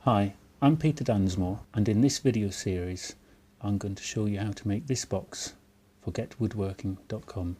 Hi, I'm Peter Dunsmore, and in this video series I'm going to show you how to make this box for getwoodworking.com.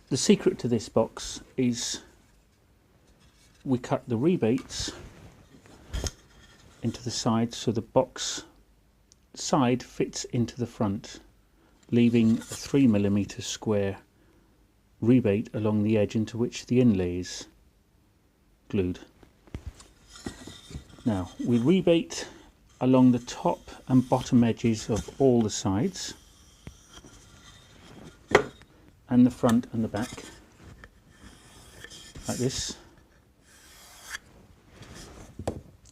The secret to this box is we cut the rebates into the side so the box side fits into the front, leaving a 3mm square rebate along the edge into which the inlay is glued. Now we rebate along the top and bottom edges of all the sides, and the front and the back, like this,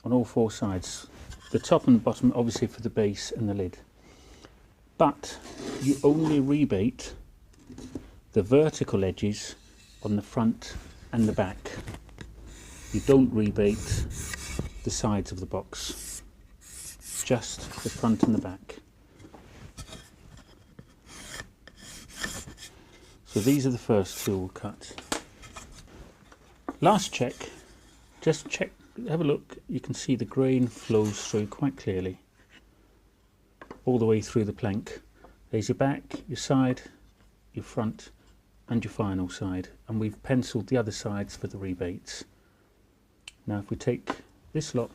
on all four sides. The top and bottom obviously for the base and the lid, but you only rebate the vertical edges on the front and the back. You don't rebate the sides of the box, just the front and the back. So these are the first two we'll cut. Last check, just check, have a look, you can see the grain flows through quite clearly, all the way through the plank. There's your back, your side, your front and your final side, and we've penciled the other sides for the rebates. Now if we take this lot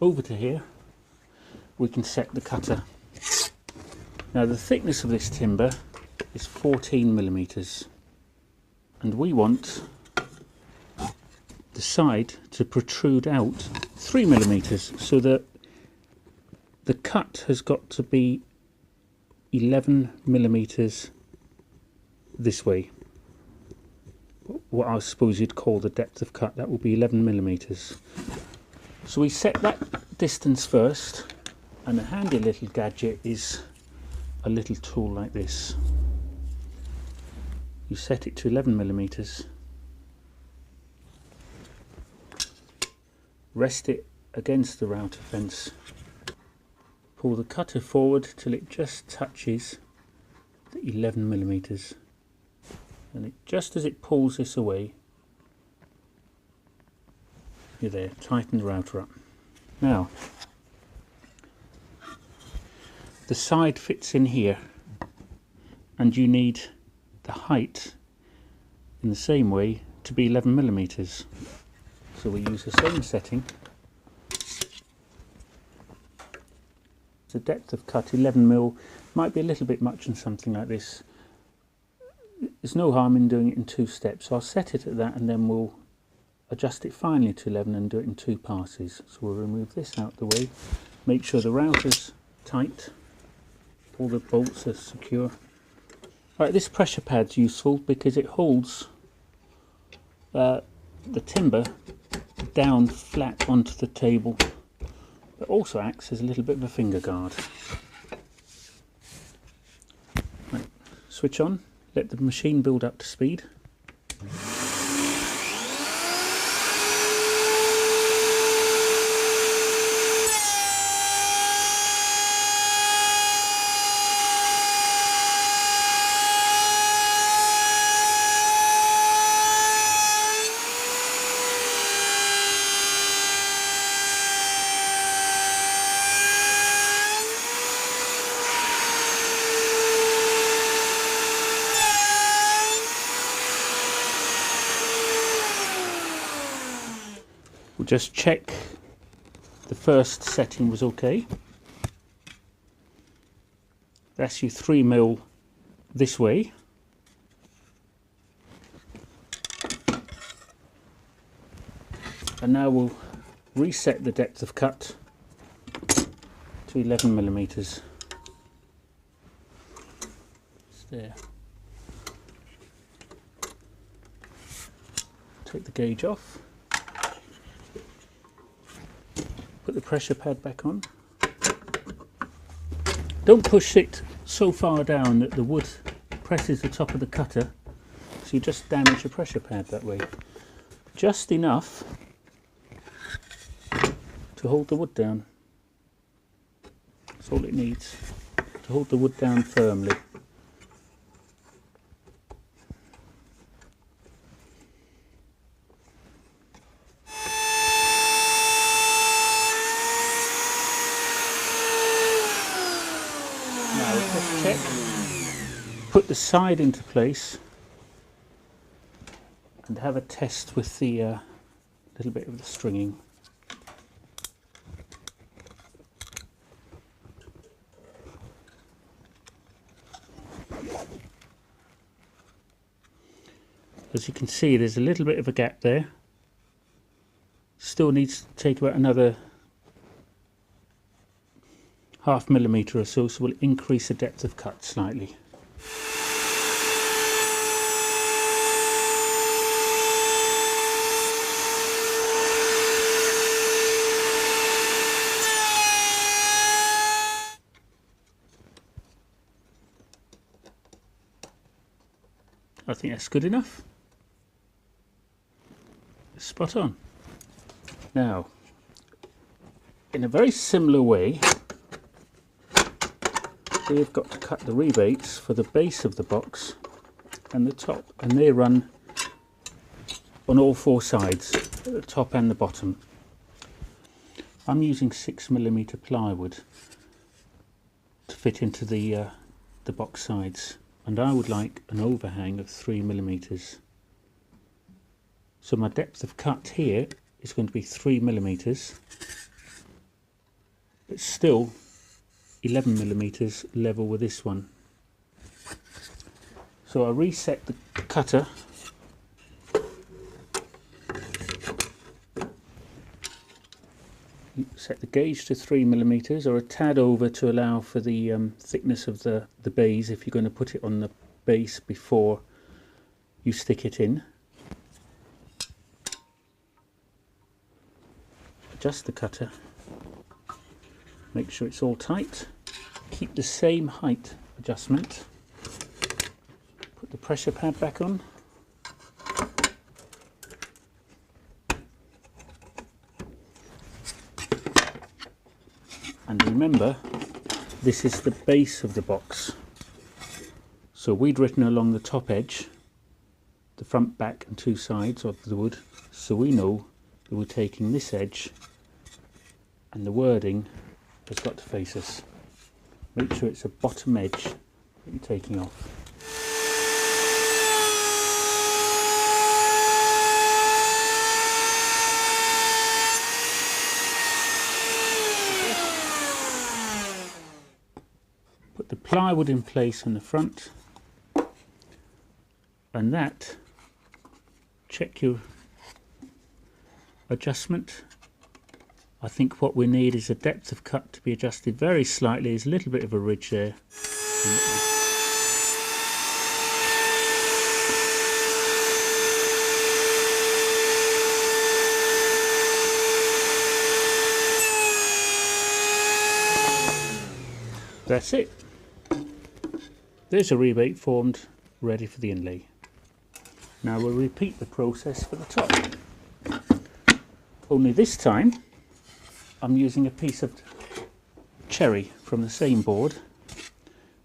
over to here, we can set the cutter. Now the thickness of this timber is 14mm, and we want the side to protrude out 3mm, so that the cut has got to be 11mm this way. What I suppose you'd call the depth of cut, that will be 11mm. So we set that distance first, and a handy little gadget is a little tool like this. You set it to 11mm, rest it against the router fence, pull the cutter forward till it just touches the 11mm, and just as it pulls this away, you're there, tighten the router up. Now the side fits in here, and you need the height in the same way to be 11mm. So we use the same setting. The depth of cut 11mm, might be a little bit much on something like this. There's no harm in doing it in two steps. So I'll set it at that, and then we'll adjust it finally to 11 and do it in two passes. So we'll remove this out the way, make sure the router's tight, all the bolts are secure. Right, this pressure pad's useful because it holds the timber down flat onto the table, but also acts as a little bit of a finger guard. Right, switch on, let the machine build up to speed. We'll just check the first setting was okay. That's your 3mm this way. And now we'll reset the depth of cut to 11mm. It's there. Take the gauge off. Put the pressure pad back on. Don't push it so far down that the wood presses the top of the cutter, so you just damage the pressure pad that way. Just enough to hold the wood down. That's all it needs, to hold the wood down firmly. Now just check, put the side into place and have a test with the little bit of the stringing. As you can see, there's a little bit of a gap there. Still needs to take about another ½ millimetre or so, so we'll increase the depth of cut slightly. I think that's good enough. Spot on. Now, in a very similar way, we've got to cut the rebates for the base of the box and the top, and they run on all four sides, the top and the bottom. I'm using 6mm plywood to fit into the box sides, and I would like an overhang of 3mm. So my depth of cut here is going to be 3mm, but still 11mm level with this one. So I reset the cutter, set the gauge to 3mm or a tad over to allow for the thickness of the base if you're going to put it on the base before you stick it in. Adjust the cutter, make sure it's all tight, keep the same height adjustment, put the pressure pad back on, and remember this is the base of the box, so we'd written along the top edge, the front, back and two sides of the wood, so we know that we're taking this edge and the wording has got to face us. Make sure it's a bottom edge that you're taking off. Put the plywood in place on the front, and that, check your adjustment. I think what we need is a depth of cut to be adjusted very slightly. There's a little bit of a ridge there. That's it. There's a rebate formed, ready for the inlay. Now we'll repeat the process for the top. Only this time I'm using a piece of cherry from the same board,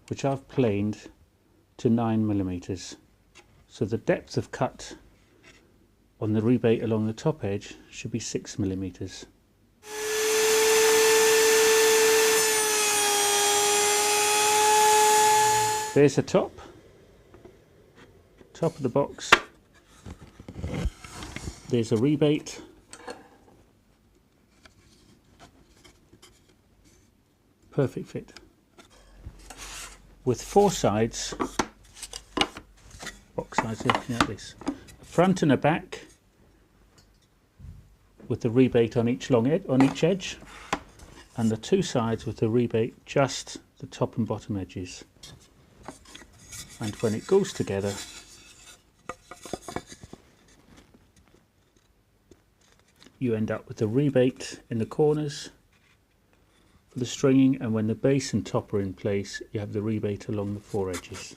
which I've planed to 9mm. So the depth of cut on the rebate along the top edge should be 6mm. There's the top of the box. There's a rebate. Perfect fit. With four sides, box sides looking at this, a front and a back, with the rebate on each edge, and the two sides with the rebate just the top and bottom edges. And when it goes together, you end up with the rebate in the corners for the stringing, and when the base and top are in place you have the rebate along the four edges.